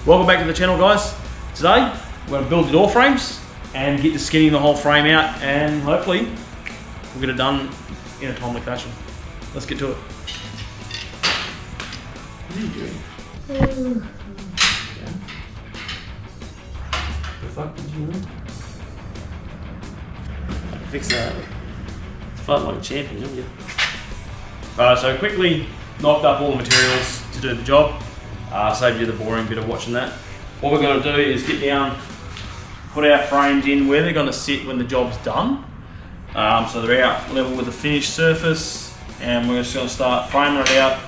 Welcome back to the channel, guys. Today we're going to build the door frames and get to skinning the whole frame out, and hopefully we'll get it done in a timely fashion. Let's get to it. What are you doing? The fuck did you do? Fix that. Fight like a champion, don't you? So quickly knocked up all the materials to do the job. Saved you the boring bit of watching that. What we're going to do is get down, put our frames in where they're going to sit when the job's done. So they're out level with the finished surface, and we're just going to start framing it out.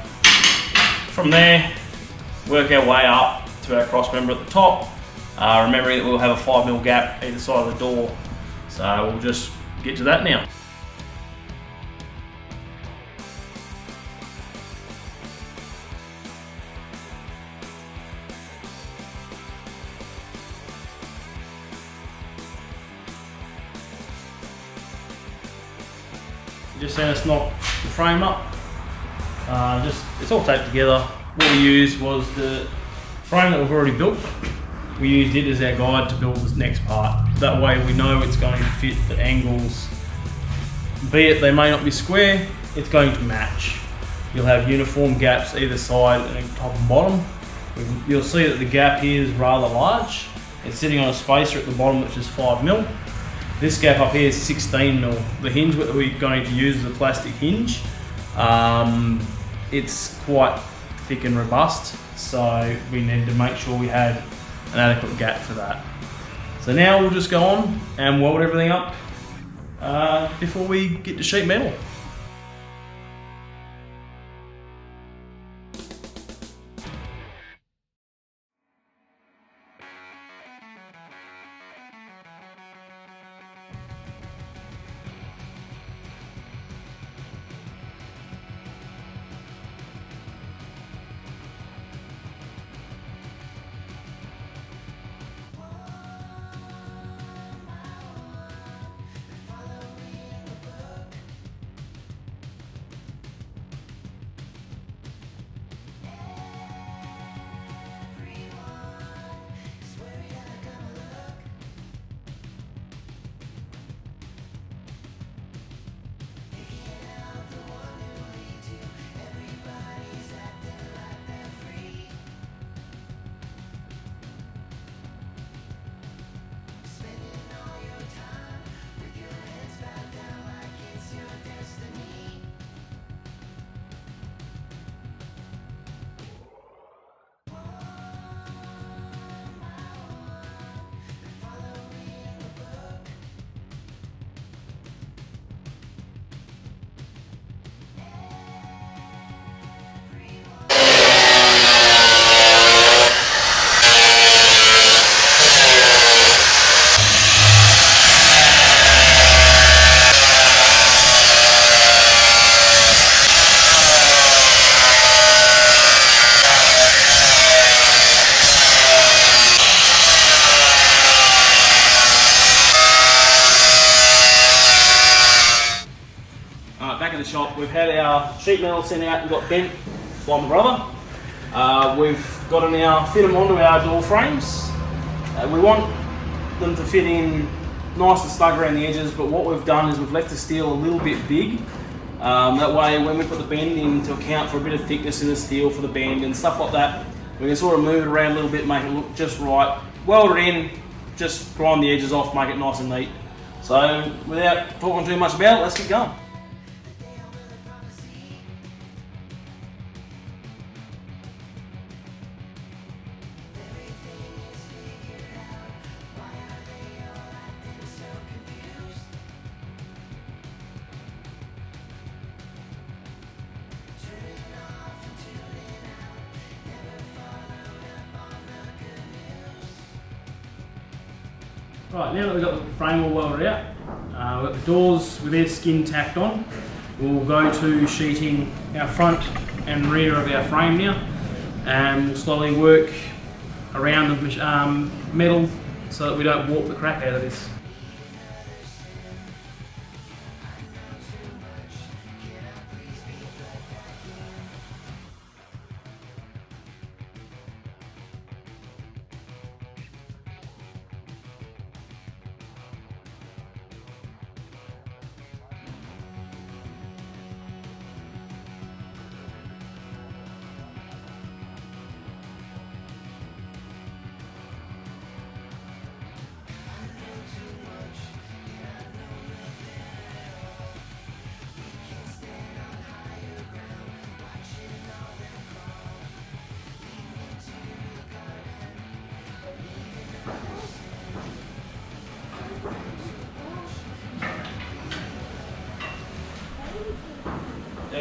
From there, work our way up to our cross member at the top. Remembering that we'll have a 5mm gap either side of the door. So we'll just get to that now. Just seen us knock the frame up. It's all taped together. What we used was the frame that we've already built. We used it as our guide to build this next part. That way we know it's going to fit the angles. Be it they may not be square, it's going to match. You'll have uniform gaps either side and top and bottom. You'll see that the gap here is rather large. It's sitting on a spacer at the bottom which is 5mm. This gap up here is 16mm. The hinge that we're going to use is a plastic hinge. It's quite thick and robust, so we need to make sure we had an adequate gap for that. So now we'll just go on and weld everything up before we get to sheet metal. Back in the shop, we've had our sheet metal sent out and got bent by my brother. We've got to now fit them onto our door frames. We want them to fit in nice and snug around the edges, but what we've done is we've left the steel a little bit big. That way when we put the bend in to account for a bit of thickness in the steel for the bend and stuff like that, we can sort of move it around a little bit, make it look just right, weld it in, just grind the edges off, make it nice and neat. So without talking too much about it, let's get going. Right, now that we've got the frame all welded out, we've got the doors with their skin tacked on. We'll go to sheeting our front and rear of our frame now, and we'll slowly work around the metal so that we don't warp the crap out of this.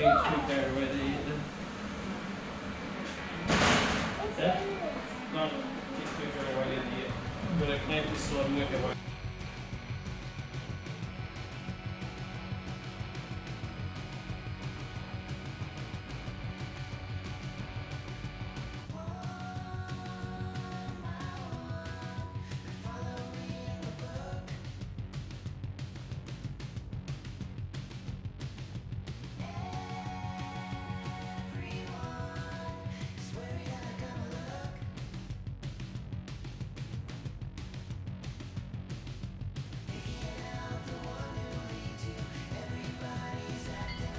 get too carried away there yet. Yeah? No, get too carried away there yet. We're going to clamp this side and work our way.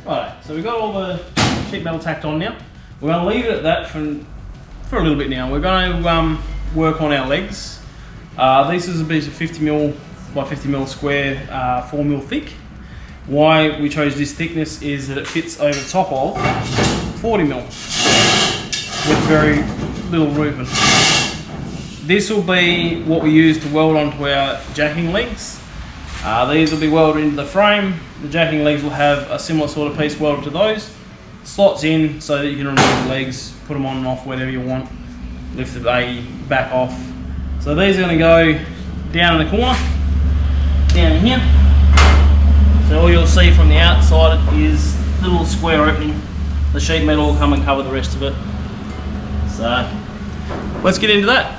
Alright, so we've got all the sheet metal tacked on now. We're going to leave it at that for a little bit now. We're going to work on our legs. This is a piece of 50mm by 50mm square, 4mm thick. Why we chose this thickness is that it fits over the top of 40mm with very little roofing. This will be what we use to weld onto our jacking legs. These will be welded into the frame. The jacking legs will have a similar sort of piece welded to those. Slots in so that you can remove the legs, put them on and off whatever you want. Lift the back off. So these are going to go down in the corner, down in here. So all you'll see from the outside is the little square opening. The sheet metal will come and cover the rest of it. So let's get into that.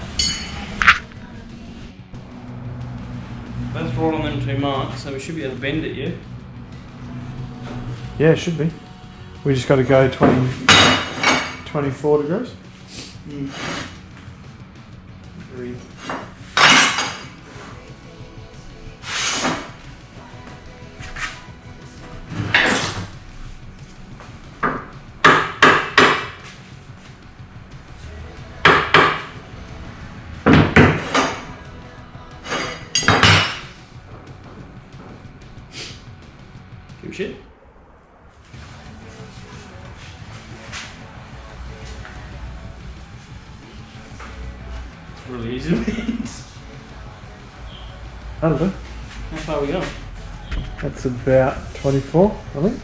That's right on them two marks, so we should be able to bend it, yeah? Yeah, it should be. We just got to go 24 degrees. Three. Give a shit. It's really easy to bend. That'll do. How far are we going? That's about 24, I think.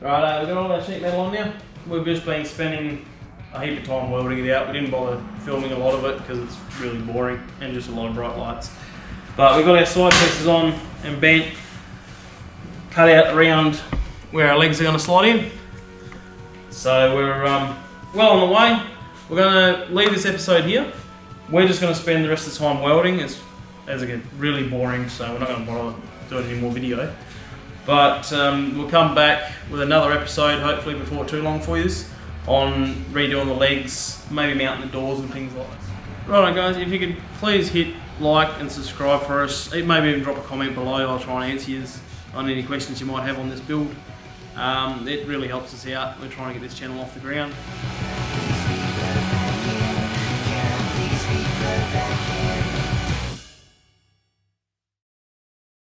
Right, we've got all our sheet metal on now. We've just been spending a heap of time welding it out. We didn't bother filming a lot of it because it's really boring and just a lot of bright lights. But we've got our side pieces on and bent, cut out around where our legs are going to slide in. So we're well on the way. We're going to leave this episode here. We're just going to spend the rest of the time welding. It's, as again, really boring, so we're not going to bother doing any more video. But we'll come back with another episode, hopefully before too long for you, on redoing the legs, maybe mounting the doors and things like that. Right guys, if you could please hit like and subscribe for us, maybe even drop a comment below. I'll try and answer you on any questions you might have on this build. It really helps us out. We're trying to get this channel off the ground.